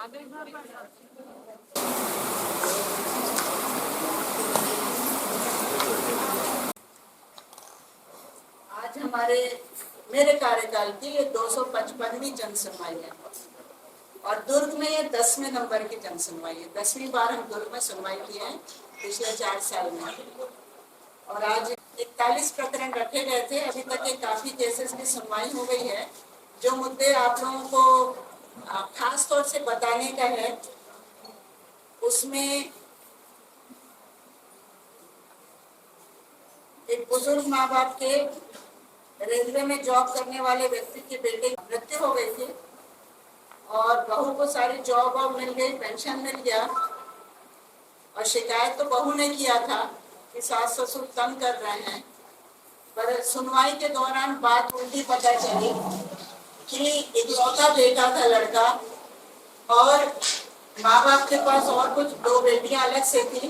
आज मेरे कार्यकाल की ये 255वीं जन सुनवाई है और दुर्ग में ये 10वें नंबर की जन सुनवाई है। 10वीं बार हम दुर्ग में सुनवाई की है पिछले 4 साल में। और आज 41 प्रकरण रखे गए थे। अभी तक ये काफी केसेस की सुनवाई हो गई है। जो मुद्दे आप लोगों को खास तौर से बताने का है, उसमें एक बुजुर्ग माँ बाप के रेलवे में जॉब करने वाले व्यक्ति के बेटे की मृत्यु हो गई थी और बहू को सारी जॉब और मिल गई, पेंशन मिल गया। और शिकायत तो बहू ने किया था कि सास ससुर तंग कर रहे हैं, पर सुनवाई के दौरान बात उल्टी पता चली कि इकलौता बेटा था लड़का और माँ बाप के पास और कुछ 2 बेटियां अलग से थी,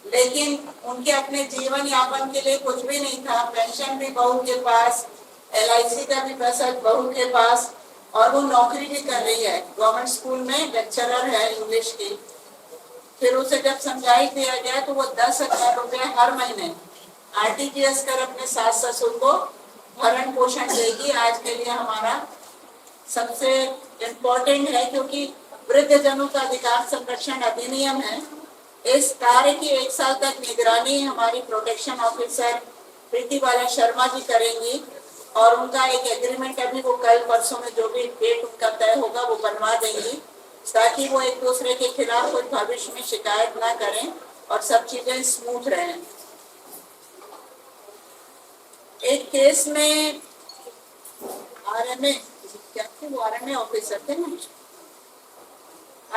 लेकिन उनके अपने जीवन यापन के लिए कुछ भी नहीं था। पेंशन भी बहू के पास, LIC का भी पैसा बहू के पास, और वो नौकरी भी कर रही है, गवर्नमेंट स्कूल में लेक्चरर है इंग्लिश की। फिर उसे जब समझाई दिया गया तो वो 10,000 रुपये हर महीने RTGS कर अपने सास ससुर को भरण पोषण देगी। आज के लिए हमारा सबसे इम्पोर्टेंट है, क्योंकि वृद्धजनों का अधिकार संरक्षण अधिनियम है। इस कार्य की 1 साल तक निगरानी हमारी प्रोटेक्शन ऑफिसर प्रीति बाला शर्मा जी करेंगी और उनका एक एग्रीमेंट अभी वो कल परसों में जो भी डेट उनका तय होगा वो बनवा देंगी, ताकि वो एक दूसरे के खिलाफ कोई भविष्य में शिकायत ना करें और सब चीजें स्मूथ रहें। एक केस में RMA क्या थे, वो RMA ऑफिसर थे ना,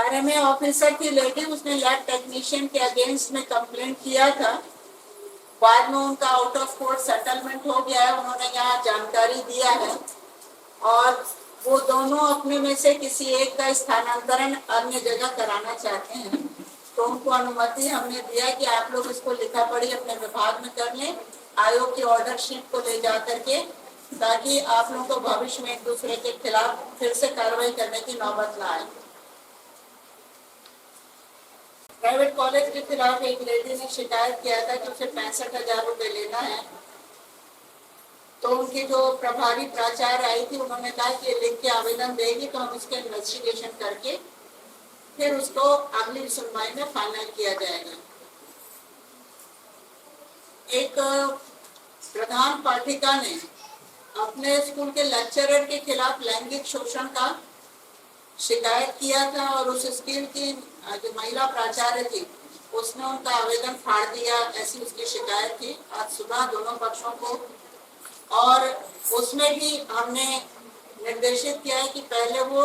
RMA ऑफिसर की लेडी, उसने लैब टेक्नीशियन के अगेंस्ट में कंप्लेंट किया था। बाद में उनका आउट ऑफ कोर्ट सेटलमेंट हो गया है, उन्होंने यहाँ जानकारी दिया है और वो दोनों अपने में से किसी एक का स्थानांतरण अन्य जगह कराना चाहते हैं। तो उनको अनुमति हमने दिया कि आप लोग इसको लिखा पढ़ी अपने विभाग में कर लें, आयोग की ऑर्डर शीट को ले जा करके, ताकि आप लोगों को भविष्य में एक दूसरे के खिलाफ फिर से कार्रवाई करने की नौबत ना आए। प्राइवेट कॉलेज के खिलाफ एक लेडी ने शिकायत किया था कि उसे 65,000 रुपये लेना है। तो उनकी जो प्रभारी प्राचार्य आई थी, उन्होंने कहा कि लिख के आवेदन देगी तो हम इसके इन्वेस्टिगेशन करके फिर उसको अगली सुनवाई में फाइनल किया जाएगा। एक प्रधान पाठिका ने अपने स्कूल के लेक्चरर के खिलाफ लैंगिक शोषण का शिकायत किया था और उस स्कूल की जो महिला प्राचार्य थी उसने उनका आवेदन फाड़ दिया, ऐसी उसकी शिकायत थी आज सुबह दोनों पक्षों को। और उसमें भी हमने निर्देशित किया है कि पहले वो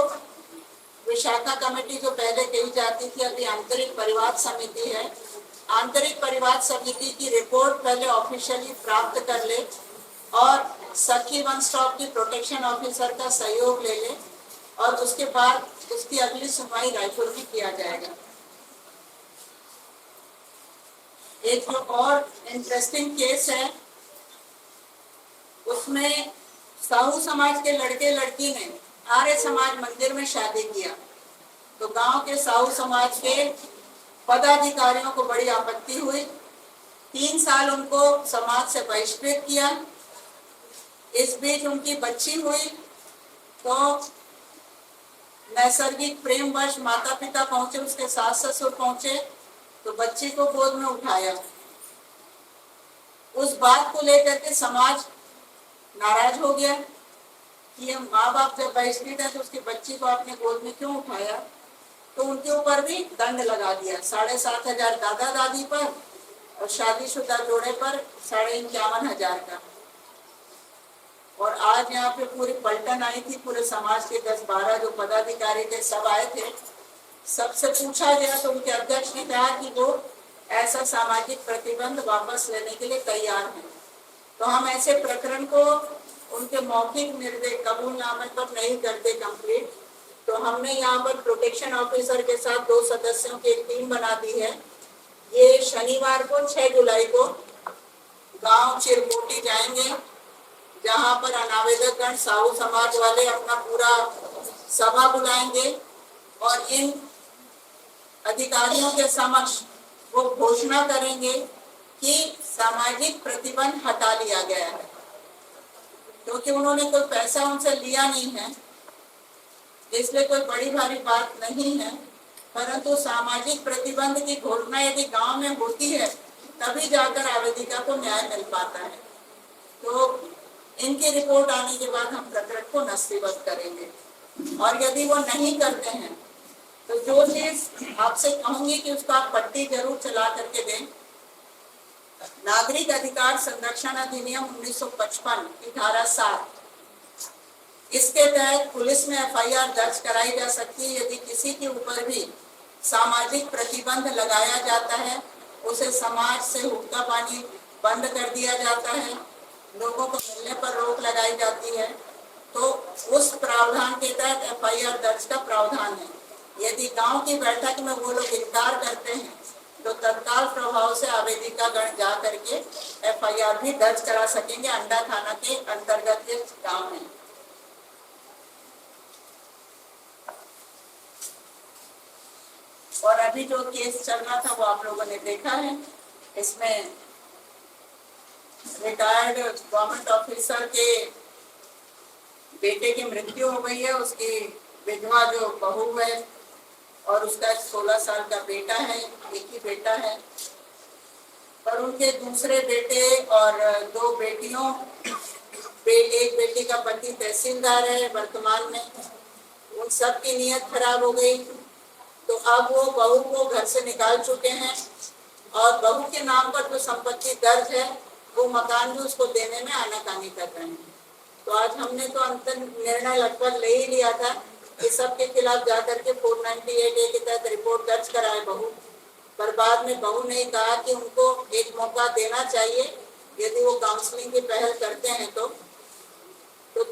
विशाखा कमेटी जो पहले कही जाती थी, अभी आंतरिक परिवाद समिति है, आंतरिक परिवाद समिति की रिपोर्ट पहले ऑफिशियली प्राप्त कर ले और सखी वन स्टॉप की प्रोटेक्शन ऑफिसर का सहयोग ले ले और उसके बाद उसकी अगली सुनवाई रायपुर में किया जाएगा। एक जो और इंटरेस्टिंग केस है, उसमें साहू समाज के लड़के लड़की ने आर्य समाज मंदिर में शादी किया। तो गांव के साहू समाज के पदाधिकारियों को बड़ी आपत्ति हुई, 3 साल उनको समाज से बहिष्कृत किया। इस बीच उनकी बच्ची हुई तो नैसर्गिक प्रेमवश माता पिता पहुंचे, उसके सास ससुर पहुंचे तो बच्ची को गोद में उठाया। उस बात को लेकर के समाज नाराज हो गया कि ये माँ बाप जब बहिष्कृत है तो उसकी बच्ची को आपने गोद में क्यों उठाया। तो उनके ऊपर भी दंड लगा दिया, 7,500 दादा दादी पर और शादीशुदा जोड़े पर 51,500 का। और आज यहाँ पे पूरी पलटन आई थी, पूरे समाज के 10-12 जो पदाधिकारी थे सब आए थे। सबसे पूछा गया तो उनके अध्यक्ष ने कहा कि वो ऐसा सामाजिक प्रतिबंध वापस लेने के लिए तैयार हैं। तो हम ऐसे प्रकरण को उनके मौखिक निर्देश कबूलनामे पर नहीं करते कंप्लीट। तो हमने यहाँ पर प्रोटेक्शन ऑफिसर के साथ 2 सदस्यों की एक टीम बना दी है। ये शनिवार को 6 जुलाई को गांव चिरकोटी जाएंगे, जहां पर अनावेदकगण साहू समाज वाले अपना पूरा सभा बुलाएंगे और इन अधिकारियों के समक्ष वो घोषणा करेंगे कि सामाजिक प्रतिबंध हटा लिया गया है, क्योंकि उन्होंने कोई पैसा उनसे लिया नहीं है, इसलिए कोई बड़ी भारी बात नहीं है। परंतु सामाजिक प्रतिबंध की घोषणा यदि गांव में होती है तभी जाकर आवेदिका को न्याय मिल पाता है। तो इनकी रिपोर्ट आने के बाद हम प्रकरण को नस्तीबद्ध करेंगे, और यदि वो नहीं करते हैं तो जो चीज आपसे कहूंगी कि उसका आप पट्टी जरूर चला करके दें। नागरिक अधिकार संरक्षण अधिनियम 1955 की धारा 7, इसके तहत पुलिस में एफआईआर दर्ज कराई जा सकती है यदि किसी के ऊपर भी सामाजिक प्रतिबंध लगाया जाता है, उसे समाज से हुक्का पानी बंद कर दिया जाता है, लोगों को मिलने पर रोक लगाई जाती है, तो उस प्रावधान के तहत एफआईआर दर्ज का प्रावधान है। यदि गांव की बैठक में वो लोग इनकार करते हैं तो तत्काल प्रभाव से आवेदिका गण जा करके एफआईआर भी दर्ज करा सकेंगे। अंडा थाना के अंतर्गत ये गांव है। और अभी जो केस चल रहा था वो आप लोगों ने देखा है। इसमें रिटायर्ड गवर्नमेंट ऑफिसर के बेटे की मृत्यु हो गई है, उसकी विधवा जो बहू है और उसका 16 साल का बेटा है, एक ही बेटा है। पर उनके दूसरे बेटे और 2 बेटियों, एक बेटी का पति तहसीलदार है वर्तमान में, उन सब की नीयत खराब हो गई। तो अब वो बहू को घर से निकाल चुके हैं और बहू के नाम पर जो संपत्ति दर्ज है वो मकान भी उसको देने में आनाकानी कर रहे हैं। तो आज हमने तो अंतिम निर्णय लगभग ले ही लिया था कि सबके खिलाफ जाकर के 498A के तहत रिपोर्ट दर्ज कराए बहू। पर बाद में बहू ने कहा कि उनको एक मौका देना चाहिए, यदि वो काउंसलिंग की पहल करते हैं तो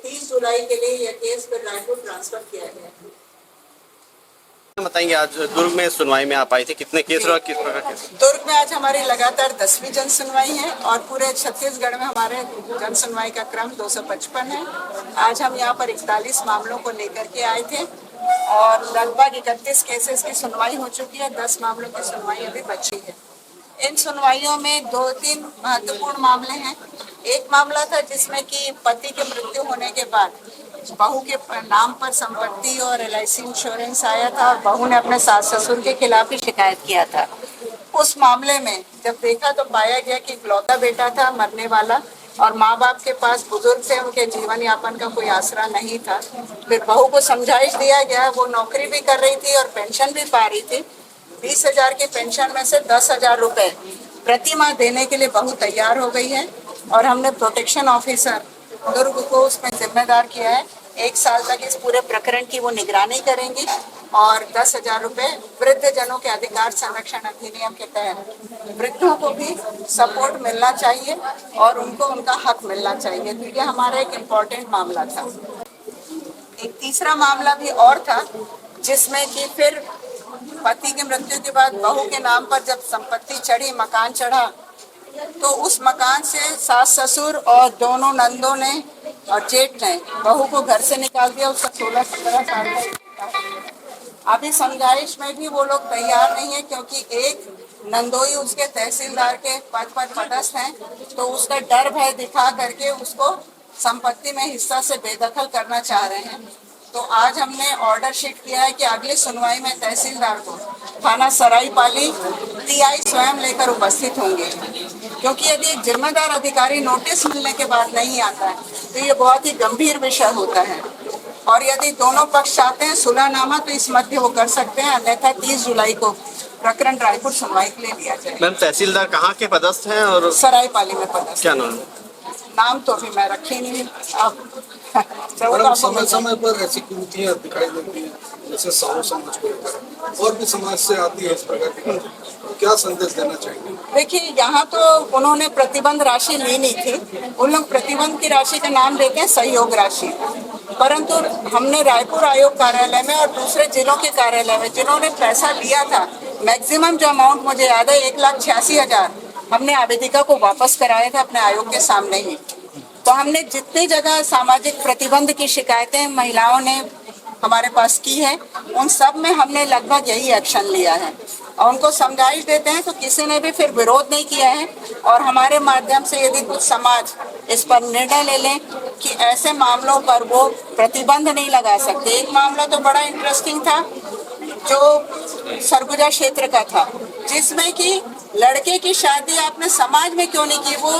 30 जुलाई के लिए यह केस फिर रायपुर ट्रांसफर किया गया। बताएंगे आज दुर्ग में सुनवाई में आप आई थी, कितने केस और किस प्रकार केस? दुर्ग में आज हमारी लगातार 10वीं जन सुनवाई है और पूरे छत्तीसगढ़ में हमारे जन सुनवाई का क्रम 255 है। आज हम यहाँ पर 41 मामलों को लेकर के आए थे और लगभग 31 केसेस की सुनवाई हो चुकी है। 10 मामलों की सुनवाई अभी बची है। इन सुनवाइयों में 2-3 महत्वपूर्ण मामले हैं। एक मामला था जिसमें कि पति की मृत्यु होने के बाद बहू के नाम पर संपत्ति और LIC इंश्योरेंस आया था और बहू ने अपने सास ससुर के खिलाफ ही शिकायत किया था। उस मामले में जब देखा तो पाया गया कि इकलौता बेटा था मरने वाला और माँ बाप के पास बुजुर्ग थे, उनके जीवन यापन का कोई आसरा नहीं था। फिर बहू को समझाइश दिया गया, वो नौकरी भी कर रही थी और पेंशन भी पा रही थी। 20,000 की पेंशन में से 10,000 रुपए प्रति माह देने के लिए बहू तैयार हो गई है और हमने प्रोटेक्शन ऑफिसर दुर्ग को उसमें जिम्मेदार किया है। 1 साल तक इस पूरे प्रकरण की वो निगरानी करेंगी और 10,000 रुपए वृद्ध जनों के अधिकार संरक्षण अधिनियम के तहत वृद्धों को भी सपोर्ट मिलना चाहिए और उनको उनका हक मिलना चाहिए। तो ये हमारा एक इम्पोर्टेंट मामला था। एक तीसरा मामला भी और था जिसमें कि फिर पति की मृत्यु के बाद बहू के नाम पर जब संपत्ति चढ़ी, मकान चढ़ा, तो उस मकान से सास ससुर और दोनों नंदों ने और जेठ ने बहू को घर से निकाल दिया। उसका 16-17 साल का। अभी समझाइश में भी वो लोग तैयार नहीं है, क्योंकि एक नंदोई उसके तहसीलदार के पद पर पदस्थ हैं, तो उसका डर भय दिखा करके उसको संपत्ति में हिस्सा से बेदखल करना चाह रहे हैं। तो आज हमने ऑर्डर शीट किया है कि अगली सुनवाई में तहसीलदार को थाना सरायपाली TI स्वयं लेकर उपस्थित होंगे, क्योंकि यदि एक जिम्मेदार अधिकारी नोटिस मिलने के बाद नहीं आता है तो ये बहुत ही गंभीर विषय होता है। और यदि दोनों पक्ष चाहते हैं सुलहनामा तो इस मध्य वो कर सकते हैं, अन्यथा 30 जुलाई को प्रकरण रायपुर सुनवाई के लिए लिया जाए। मैम तहसीलदार कहाँ के पदस्थ हैं? और सरायपाली में पदस्थ। क्या नाम? नाम तो अभी मैं रखी नहीं। आप समय समय पर ऐसी कृतियां दिखाई देती हैं, जैसे साहू समाज को और भी समाज से आती है इस प्रकार की, तो क्या संदेश देना चाहिए? देखिए, यहाँ तो उन्होंने प्रतिबंध राशि ली नहीं थी। उन लोग प्रतिबंध की राशि का नाम देते हैं सहयोग राशि, परंतु हमने रायपुर आयोग कार्यालय में और दूसरे जिलों के कार्यालय में जिन्होंने पैसा लिया था, मैक्सिमम जो अमाउंट मुझे याद है 1,86,000 हमने आवेदिका को वापस कराया था अपने आयोग के सामने ही। तो हमने जितनी जगह सामाजिक प्रतिबंध की शिकायतें महिलाओं ने हमारे पास की है, उन सब में हमने लगभग यही एक्शन लिया है और उनको समझाइश देते हैं तो किसी ने भी फिर विरोध नहीं किया है। और हमारे माध्यम से यदि कुछ समाज इस पर निर्णय ले लें कि ऐसे मामलों पर वो प्रतिबंध नहीं लगा सकते। एक मामला तो बड़ा इंटरेस्टिंग था जो सरगुजा क्षेत्र का था, जिसमें कि लड़के की शादी आपने समाज में क्यों नहीं की। वो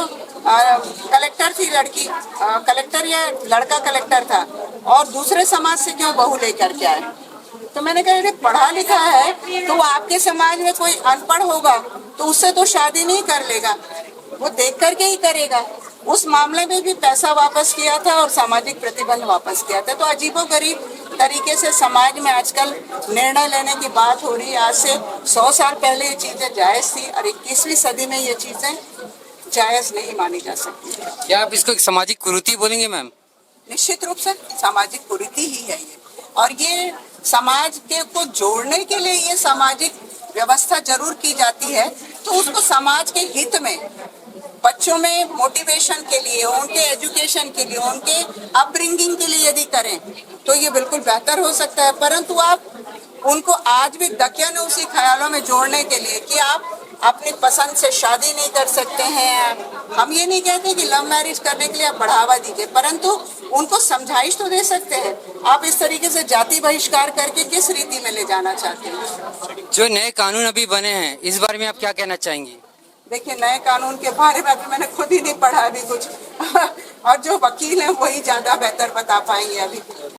कलेक्टर थी लड़की, कलेक्टर या लड़का कलेक्टर था, और दूसरे समाज से क्यों बहू लेकर के आए। तो मैंने कहा यदि पढ़ा लिखा है तो वो आपके समाज में कोई अनपढ़ होगा तो उससे तो शादी नहीं कर लेगा, वो देख करके ही करेगा। उस मामले में भी पैसा वापस किया था और सामाजिक प्रतिबंध वापस किया था। तो अजीबोगरीब तरीके से समाज में आजकल निर्णय लेने की बात हो रही है। आज से 100 साल पहले ये चीजें जायज थी और 21वीं सदी में ये चीजें जायज नहीं मानी जा सकती। क्या आप इसको एक सामाजिक कुरीति बोलेंगे मैम? निश्चित रूप से सामाजिक कुरीति ही है ये, और ये समाज के को जोड़ने के लिए ये सामाजिक व्यवस्था जरूर की जाती है। तो उसको समाज के हित में, बच्चों में मोटिवेशन के लिए, उनके एजुकेशन के लिए, उनके अपब्रिंगिंग के लिए यदि करें तो ये बिल्कुल बेहतर हो सकता है। परंतु आप उनको आज भी दकियानूसी ख्यालों में जोड़ने के लिए कि आप अपनी पसंद से शादी नहीं कर सकते हैं। हम ये नहीं कहते कि लव मैरिज करने के लिए आप बढ़ावा दीजिए, परंतु उनको समझाइश तो दे सकते हैं। आप इस तरीके से जाति बहिष्कार करके किस रीति में ले जाना चाहते हैं? जो नए कानून अभी बने हैं इस बारे में आप क्या कहना चाहेंगी? देखिए, नए कानून के बारे में अभी मैंने खुद ही नहीं पढ़ा अभी कुछ और जो वकील हैं वही ज्यादा बेहतर बता पाएंगे अभी।